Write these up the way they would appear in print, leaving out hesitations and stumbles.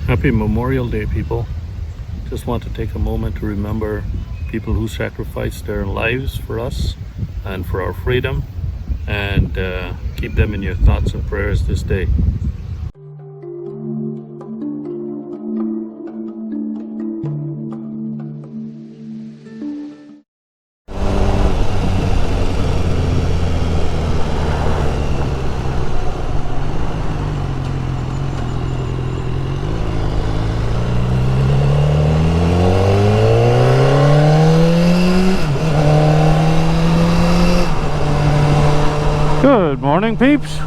Happy Memorial Day, people. Just want to take a moment to remember people who sacrificed their lives for us and for our freedom, and keep them in your thoughts and prayers this day. Good morning, peeps.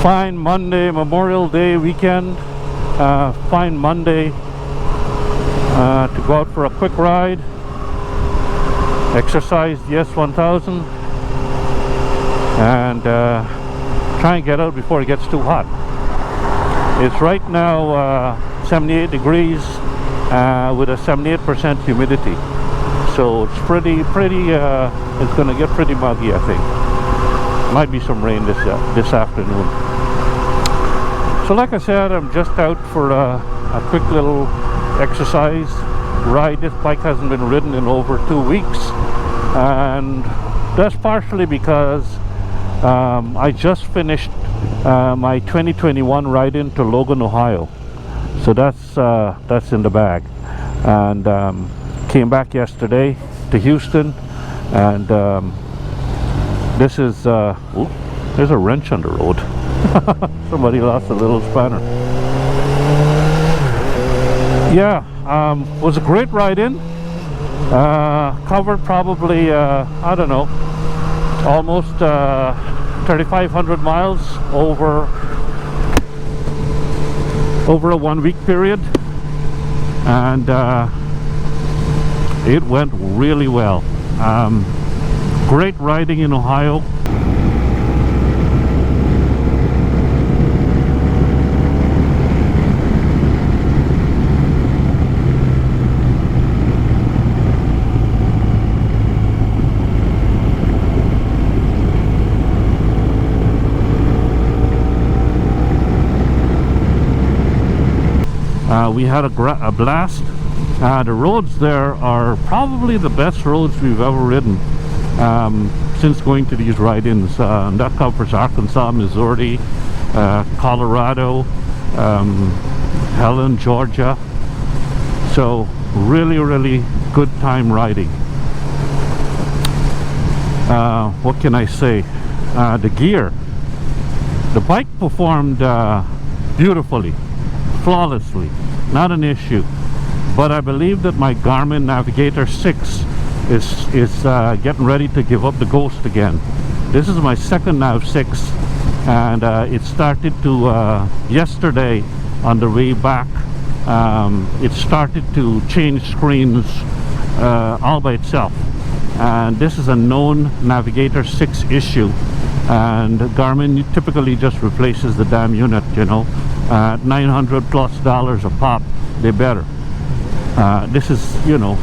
Fine Monday, Memorial Day weekend. Fine Monday to go out for a quick ride, exercise the S1000, and try and get out before it gets too hot. It's right now 78 degrees with a 78% humidity. So it's pretty it's gonna get pretty muggy, I think. Might be some rain this afternoon. So like I said, I'm just out for a quick little exercise ride. This bike hasn't been ridden in over 2 weeks, and that's partially because I just finished my 2021 ride into Logan, Ohio. So that's in the bag, and came back yesterday to Houston, and this is ooh, there's a wrench on the road. Somebody lost a little spanner. Yeah, was a great ride in. Covered probably I don't know, almost 3,500 miles over a 1 week period, and it went really well. Great riding in Ohio. We had a blast. The roads there are probably the best roads we've ever ridden since going to these ride-ins. That covers Arkansas, Missouri, Colorado, Helen, Georgia. So really good time riding. What can I say? The gear. The bike performed beautifully, flawlessly, not an issue. But I believe that my Garmin Navigator 6 is getting ready to give up the ghost again. This is my second Nav 6, and it started to yesterday on the way back. It started to change screens all by itself, and this is a known Navigator 6 issue, and Garmin typically just replaces the damn unit, you know. $900+ a pop, they better. This is, you know,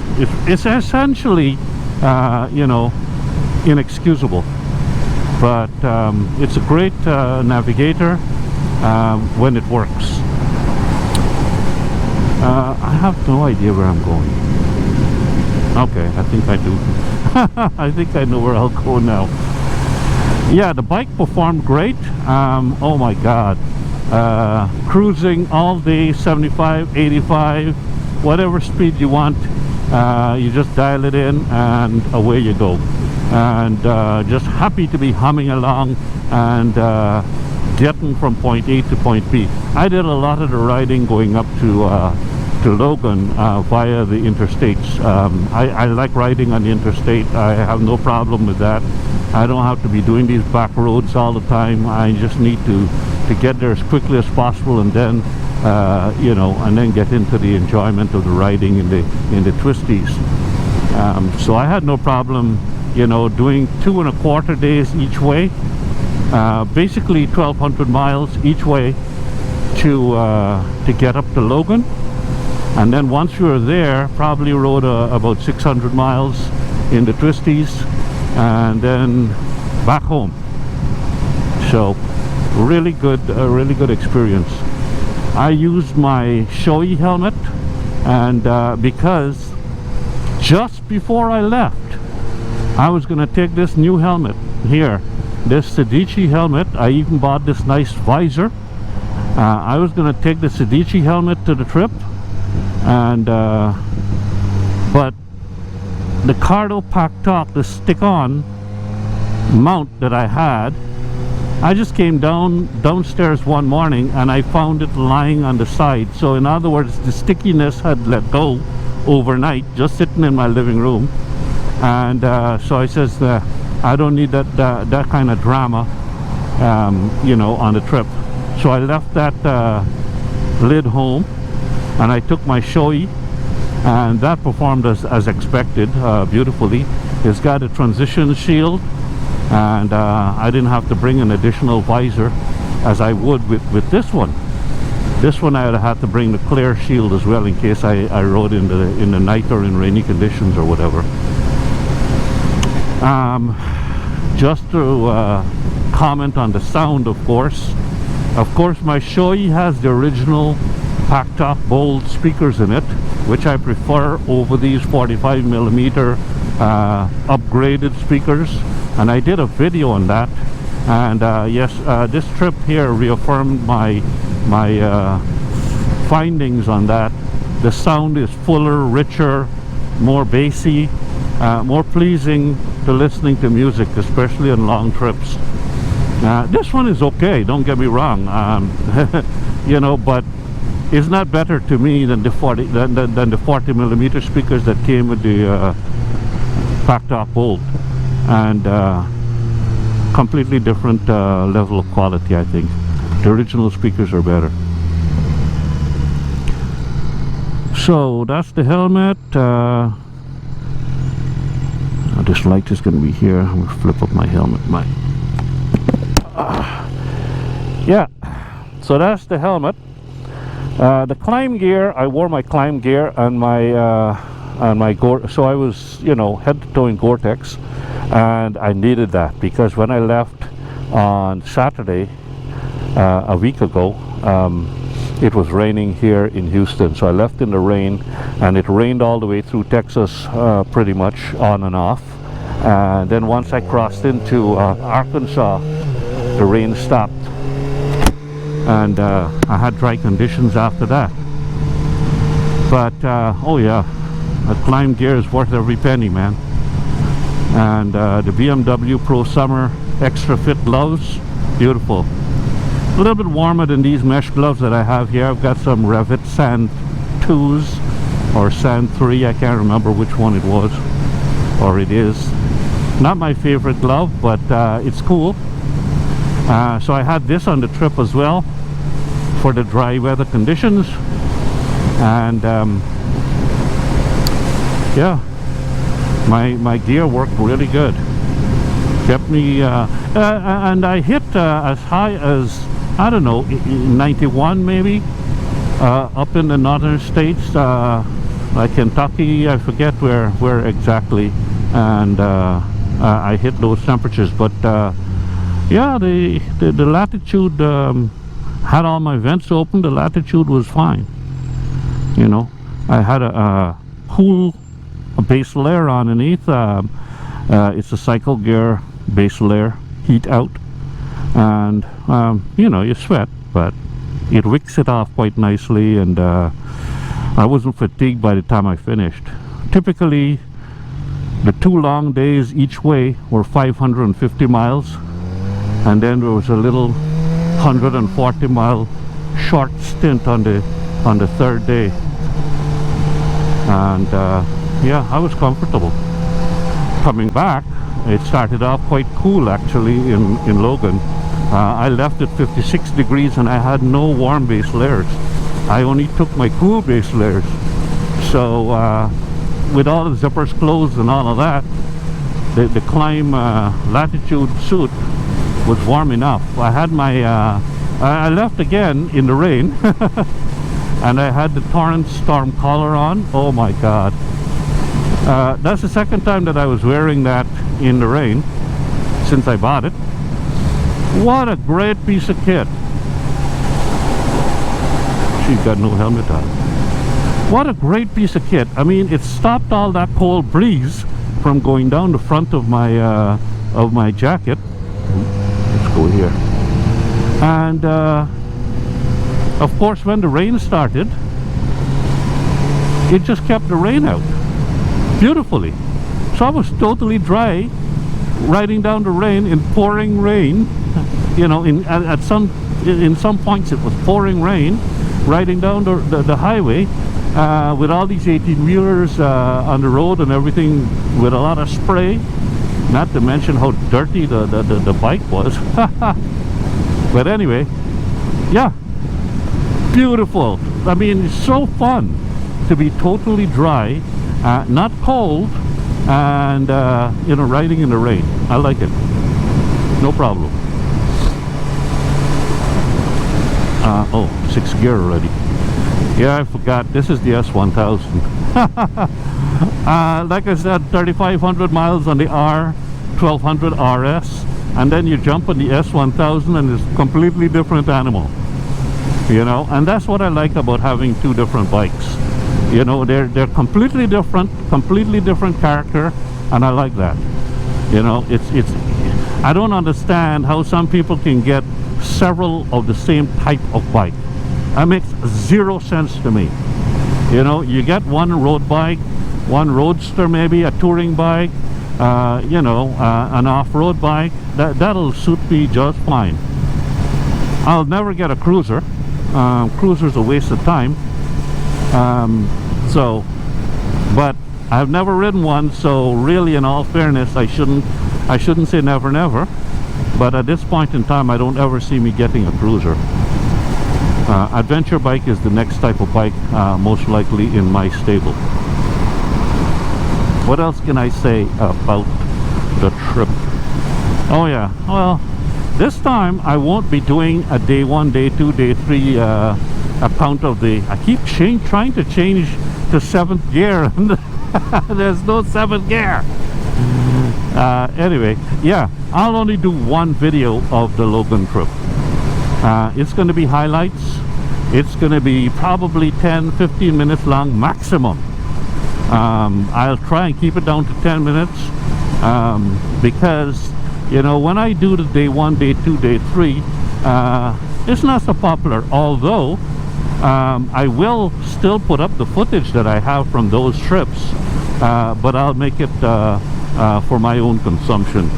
it's essentially, you know, inexcusable. But it's a great navigator when it works. I have no idea where I'm going. Okay, I think I do. I think I know where I'll go now. Yeah, the bike performed great. Oh my God. Cruising all day, 75, 85, whatever speed you want, you just dial it in and away you go. And just happy to be humming along and getting from point A to point B. I did a lot of the riding going up to Logan via the interstates. I like riding on the interstate. I have no problem with that. I don't have to be doing these back roads all the time. I just need to get there as quickly as possible, and then you know, and then get into the enjoyment of the riding in the twisties. So I had no problem, you know, doing 2.25 days each way, basically 1,200 miles each way to get up to Logan, and then once we were there, probably rode about 600 miles in the twisties, and then back home. So really good experience. I used my Shoei helmet, and because just before I left, I was gonna take this new helmet here, this Sedici helmet. I even bought this nice visor. I was gonna take the Sedici helmet to the trip, and but the Cardo Pack-Talk, the stick-on mount that I had, I just came downstairs one morning and I found it lying on the side. So in other words, the stickiness had let go overnight, just sitting in my living room. And so I says, I don't need that kind of drama, you know, on the trip. So I left that lid home, and I took my Shoei, and that performed as expected, beautifully. It's got a transition shield, and I didn't have to bring an additional visor as I would with this one. This one I would have to bring the clear shield as well in case I rode in the night or in rainy conditions or whatever. Just to comment on the sound, of course, my Shoei has the original Pack-Talk Bold speakers in it, which I prefer over these 45mm upgraded speakers, and I did a video on that. And yes, this trip here reaffirmed my findings on that. The sound is fuller, richer, more bassy, more pleasing to listening to music, especially on long trips. This one is okay, don't get me wrong, you know, but it's not better to me than the 40mm speakers that came with the Pack-Talk Bold, and completely different level of quality. I think the original speakers are better. So that's the helmet. This light is going to be here. I'm going to flip up my helmet. Yeah, so that's the helmet. The climb gear, I wore my climb gear and my Gore, so I was, you know, head to toe in Gore-Tex, and I needed that because when I left on Saturday a week ago, it was raining here in Houston. So I left in the rain, and it rained all the way through Texas, pretty much on and off. And then once I crossed into Arkansas, the rain stopped, and I had dry conditions after that. But oh yeah, a climb gear is worth every penny, man. And the BMW Pro Summer X-Trafit gloves, beautiful. A little bit warmer than these mesh gloves that I have here. I've got some Revit Sand 2s or Sand 3, I can't remember which one it was, or it is. Not my favorite glove, but it's cool. So I had this on the trip as well for the dry weather conditions, and yeah, my gear worked really good. Kept me and I hit as high as, I don't know, 91 maybe, up in the northern states, like Kentucky, I forget where exactly, and I hit those temperatures. But yeah, the latitude, had all my vents open. The latitude was fine, you know. I had a cool base layer underneath. It's a cycle gear base layer, heat out, and you know, you sweat, but it wicks it off quite nicely, and I wasn't fatigued by the time I finished. Typically the 2 long days each way were 550 miles, and then there was a little 140-mile short stint on the third day, and yeah, I was comfortable. Coming back, it started off quite cool actually in Logan. I left at 56 degrees and I had no warm base layers. I only took my cool base layers. So with all the zippers closed and all of that, the climb latitude suit was warm enough. I had my I left again in the rain and I had the Torrance storm collar on. Oh my god, that's the second time that I was wearing that in the rain since I bought it. What a great piece of kit. She's got no helmet on. What a great piece of kit. I mean, it stopped all that cold breeze from going down the front of my jacket. Let's go here. And of course, when the rain started, it just kept the rain out beautifully. So I was totally dry riding down the rain in pouring rain. You know, in some points it was pouring rain, riding down the highway with all these 18-wheelers on the road and everything, with a lot of spray. Not to mention how dirty the bike was. But anyway, yeah, beautiful. I mean, it's so fun to be totally dry, not cold, and you know, riding in the rain. I like it, no problem. Oh, 6th gear already. Yeah, I forgot, this is the S1000. Like I said, 3,500 miles on the R, 1200 RS, and then you jump on the S1000 and it's a completely different animal. You know, and that's what I like about having two different bikes. You know, they're completely different character, and I like that. You know, it's I don't understand how some people can get several of the same type of bike. That makes zero sense to me. You know, you get one road bike, one roadster, maybe a touring bike, you know, an off-road bike. That'll suit me just fine. I'll never get a cruiser. Cruiser's a waste of time. But I've never ridden one, so really, in all fairness, I shouldn't say never never, but at this point in time I don't ever see me getting a cruiser. Adventure bike is the next type of bike, most likely in my stable. What else can I say about the trip? Oh yeah, well, this time I won't be doing a day 1, day 2, day 3 account of the... I keep trying to change to 7th gear and there's no 7th gear. Anyway, yeah, I'll only do one video of the Logan trip. It's going to be highlights. It's going to be probably 10-15 minutes long maximum. I'll try and keep it down to 10 minutes because, you know, when I do the day 1, day 2, day 3, it's not so popular, although I will still put up the footage that I have from those trips, but I'll make it for my own consumption.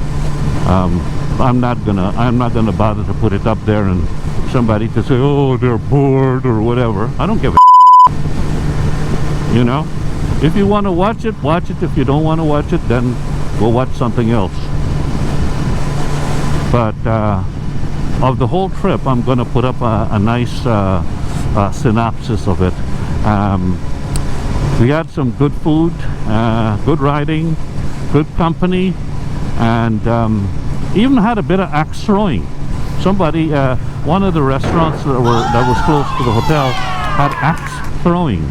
I'm not gonna bother to put it up there and somebody to say, oh, they're bored or whatever. I don't give a you know, if you want to watch it, watch it. If you don't want to watch it, then go watch something else. But of the whole trip, I'm gonna put up a nice synopsis of it. We had some good food, good riding, good company, and even had a bit of axe throwing. Somebody, one of the restaurants that was close to the hotel had axe throwing.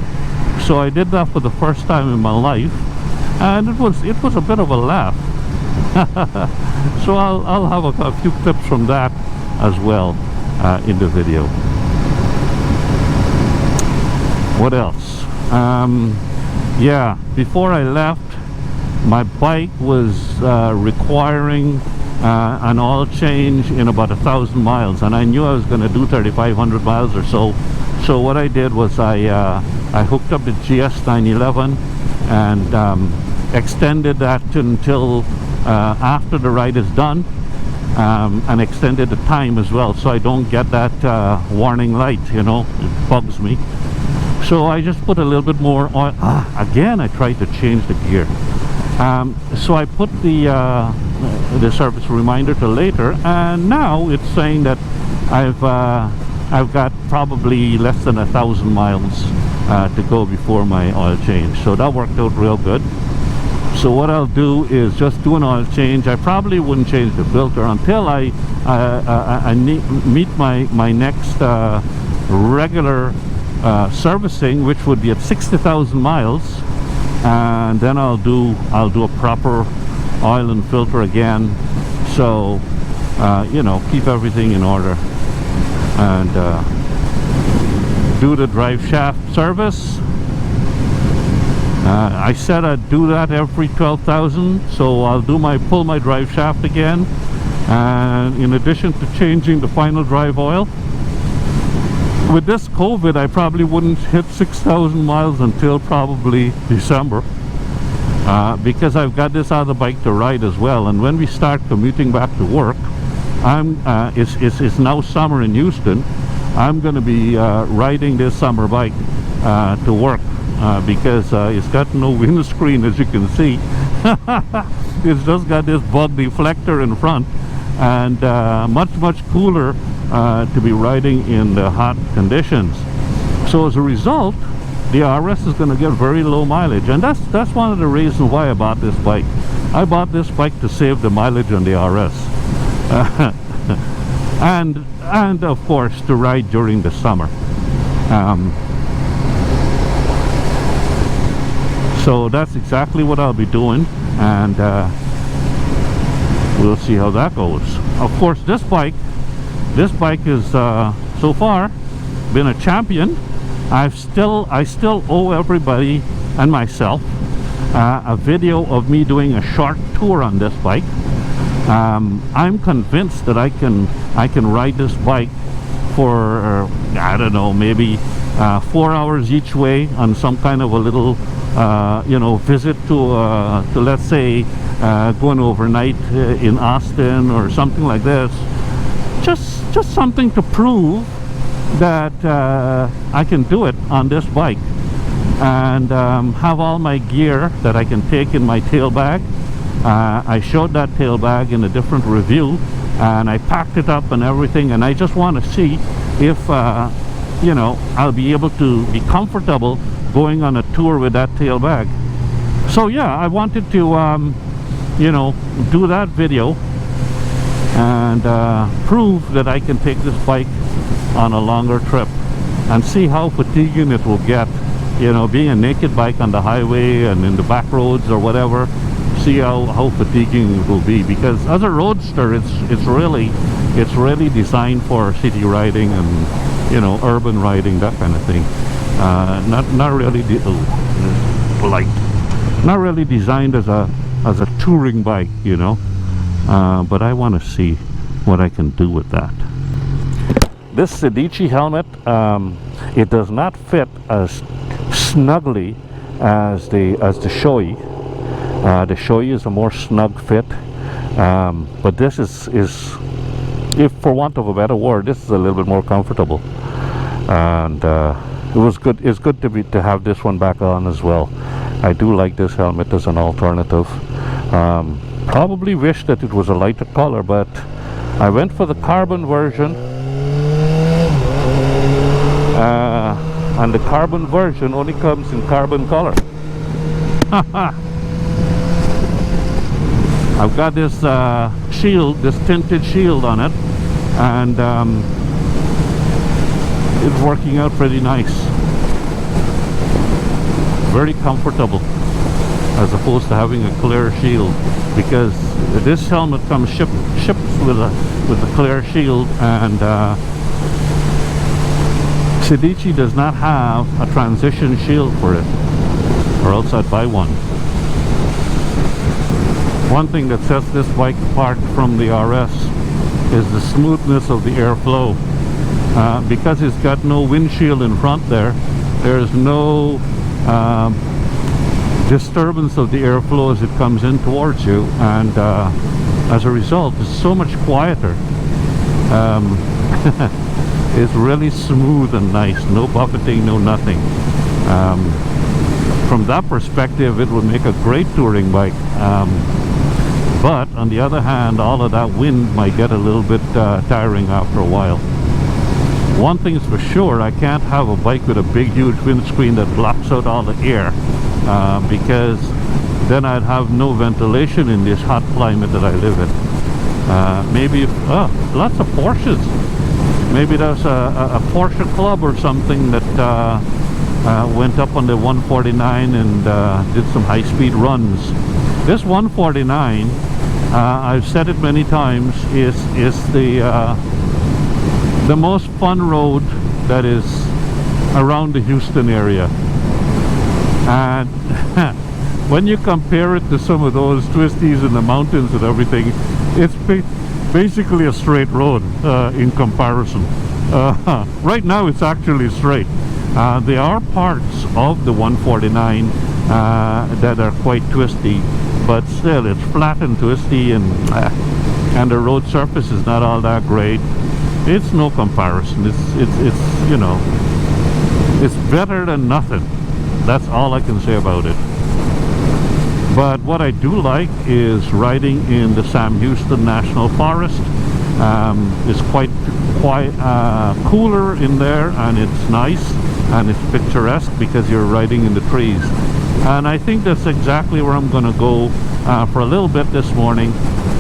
So I did that for the first time in my life, and it was a bit of a laugh. So I'll have a few clips from that as well in the video. What else? Yeah, before I left, my bike was requiring an oil change in about 1,000 miles, and I knew I was going to do 3,500 miles or so. So what I did was I hooked up the GS 911 and extended that until after the ride is done, and extended the time as well, so I don't get that warning light, you know, it bugs me. So I just put a little bit more oil. Again, I tried to change the gear. So I put the service reminder to later, and now it's saying that I've got probably less than 1,000 miles to go before my oil change. So that worked out real good. So what I'll do is just do an oil change. I probably wouldn't change the filter until I meet my next regular servicing, which would be at 60,000 miles, and then I'll do a proper oil and filter again. So you know, keep everything in order and do the drive shaft service. I said I'd do that every 12,000, so I'll pull my drive shaft again, and in addition to changing the final drive oil. With this COVID, I probably wouldn't hit 6,000 miles until probably December, because I've got this other bike to ride as well. And when we start commuting back to work, it's now summer in Houston. I'm going to be riding this summer bike to work, because it's got no windscreen, as you can see. It's just got this bug deflector in front, and much cooler to be riding in the hot conditions. So as a result, the RS is going to get very low mileage, and that's one of the reasons why I bought this bike. I bought this bike to save the mileage on the RS, and of course to ride during the summer. So that's exactly what I'll be doing, and we'll see how that goes. Of course, this bike is so far been a champion. I still owe everybody and myself a video of me doing a short tour on this bike. I'm convinced that I can ride this bike for I don't know, maybe 4 hours each way on some kind of a little you know, visit to let's say going overnight in Austin or something like this. Just something to prove that I can do it on this bike, and have all my gear that I can take in my tail bag. I showed that tail bag in a different review, and I packed it up and everything, and I just want to see if you know, I'll be able to be comfortable going on a tour with that tail bag. So yeah, I wanted to you know, do that video and prove that I can take this bike on a longer trip and see how fatiguing it will get, you know, being a naked bike on the highway and in the back roads or whatever. See how fatiguing it will be, because as a roadster it's really designed for city riding and, you know, urban riding, that kind of thing. Not really designed as a touring bike, you know. But I want to see what I can do with that. This Sedici helmet, it does not fit as snugly as the Shoei. The Shoei is a more snug fit, but this is, if for want of a better word, this is a little bit more comfortable. And it was good. It's good to have this one back on as well. I do like this helmet as an alternative. Probably wish that it was a lighter color, but I went for the carbon version, and the carbon version only comes in carbon color. I've got this shield, this tinted shield on it, and it's working out pretty nice. Very comfortable, as opposed to having a clear shield, because this helmet comes shipped with a clear shield, and Sedici does not have a transition shield for it, or else I'd buy one. One thing that sets this bike apart from the RS is the smoothness of the airflow. Because it's got no windshield in front there's no disturbance of the airflow as it comes in towards you, and as a result it's so much quieter. It's really smooth and nice, no buffeting, no nothing. From that perspective, it would make a great touring bike, but on the other hand, all of that wind might get a little bit tiring after a while. One thing's for sure, I can't have a bike with a big huge windscreen that blocks out all the air, because then I'd have no ventilation in this hot climate that I live in. Maybe if, lots of Porsches. Maybe there's a Porsche club or something that went up on the 149 and did some high-speed runs. This 149 I've said it many times, is the most fun road that is around the Houston area. And when you compare it to some of those twisties in the mountains and everything, it's basically a straight road in comparison. Right now it's actually straight. There are parts of the 149 that are quite twisty, but still it's flat and twisty, and the road surface is not all that great. It's no comparison. It's you know, it's better than nothing. That's all I can say about it. But what I do like is riding in the Sam Houston National Forest. It's quite cooler in there, and it's nice and it's picturesque because you're riding in the trees. And I think that's exactly where I'm going to go for a little bit this morning.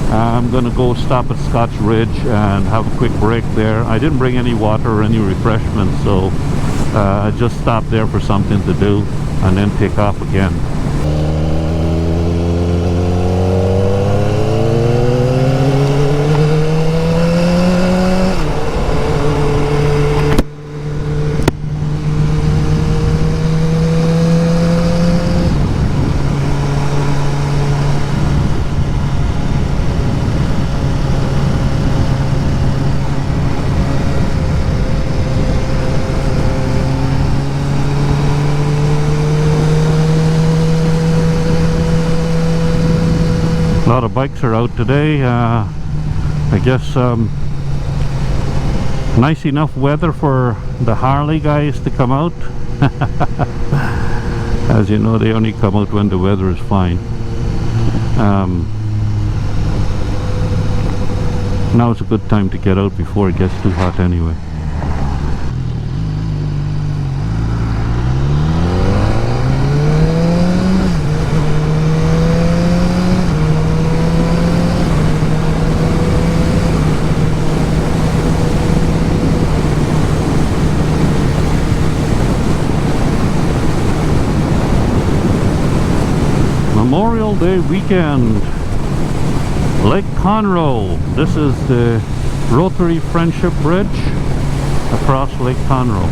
I'm going to go stop at Scotch Ridge and have a quick break there. I didn't bring any water or any refreshments, so I just stopped there for something to do and then take off again. A lot of bikes are out today. I guess nice enough weather for the Harley guys to come out. As you know, they only come out when the weather is fine. Now is a good time to get out before it gets too hot anyway. Memorial Day weekend, Lake Conroe. This is the Rotary Friendship Bridge across Lake Conroe.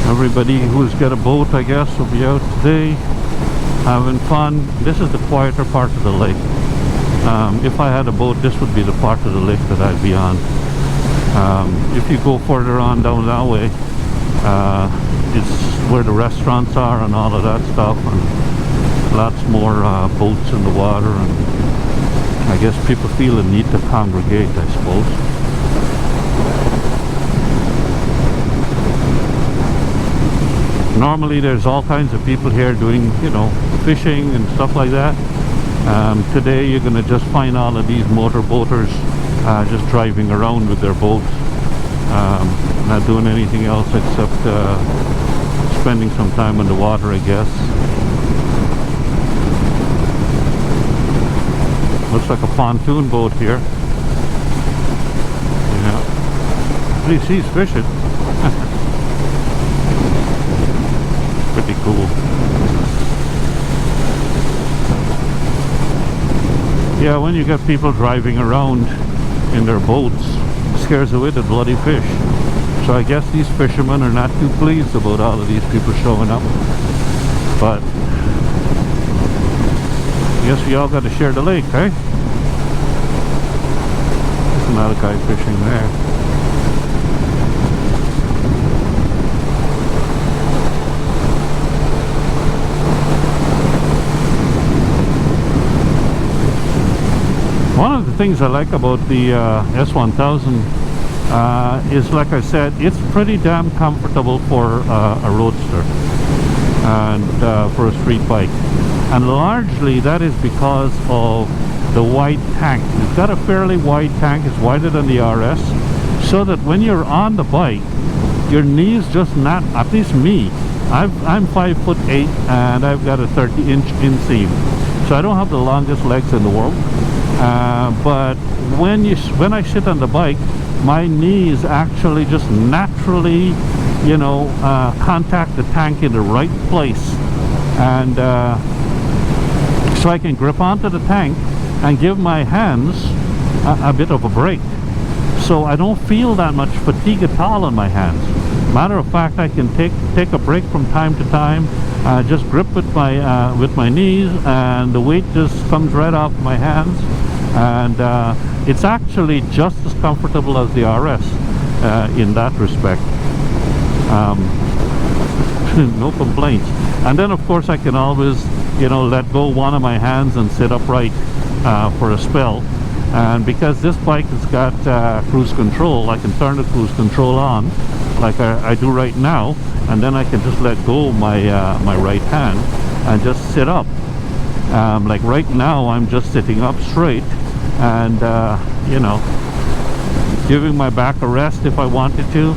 Everybody who's got a boat, I guess, will be out today having fun. This is the quieter part of the lake. If I had a boat, this would be the part of the lake that I'd be on. If you go further on down that way, it's where the restaurants are and all of that stuff, and lots more boats in the water, and I guess people feel a need to congregate, I suppose. Normally there's all kinds of people here doing, you know, fishing and stuff like that. Today you're going to just find all of these motorboaters just driving around with their boats, not doing anything else except spending some time on the water, I guess. Looks like a pontoon boat here. Yeah. At least he's fishing. Pretty cool. Yeah, when you get people driving around in their boats, it scares away the bloody fish. So I guess these fishermen are not too pleased about all of these people showing up. But I guess we all got to share the lake, eh? There's another guy fishing there. One of the things I like about the S1000 is, like I said, it's pretty damn comfortable for a roadster and for a street bike. And largely that is because of the wide tank. It's got a fairly wide tank. It's wider than the RS, so that when you're on the bike, your knees just not, at least me, I'm 5'8" and I've got a 30-inch inseam, so I don't have the longest legs in the world. But when I sit on the bike, my knees actually just naturally, you know, contact the tank in the right place, and so I can grip onto the tank and give my hands a bit of a break. So I don't feel that much fatigue at all on my hands. Matter of fact, I can take a break from time to time, just grip with my knees, and the weight just comes right off my hands, and it's actually just as comfortable as the RS in that respect. No complaints. And then of course I can always, you know, let go one of my hands and sit upright for a spell. And because this bike has got cruise control, I can turn the cruise control on like I do right now, and then I can just let go my my right hand and just sit up. Like right now I'm just sitting up straight and you know, giving my back a rest if I wanted to.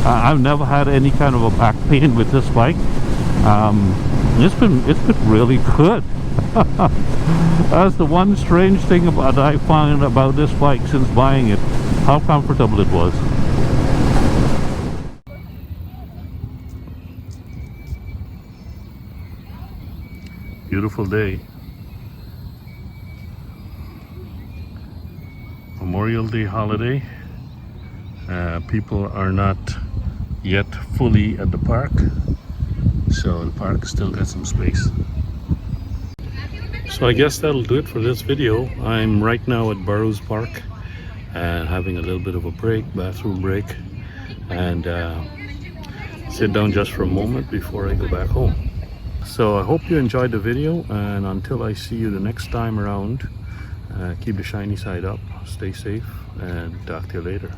I've never had any kind of a back pain with this bike. It's been really good. That's the one strange thing that I found about this bike since buying it, how comfortable it was. Beautiful day. Memorial Day holiday. People are not yet fully at the park, so the park still got some space. So I guess that'll do it for this video. I'm right now at Burroughs Park and having a little bit of a break, bathroom break, and sit down just for a moment before I go back home. So I hope you enjoyed the video, and until I see you the next time around, keep the shiny side up, stay safe, and talk to you later.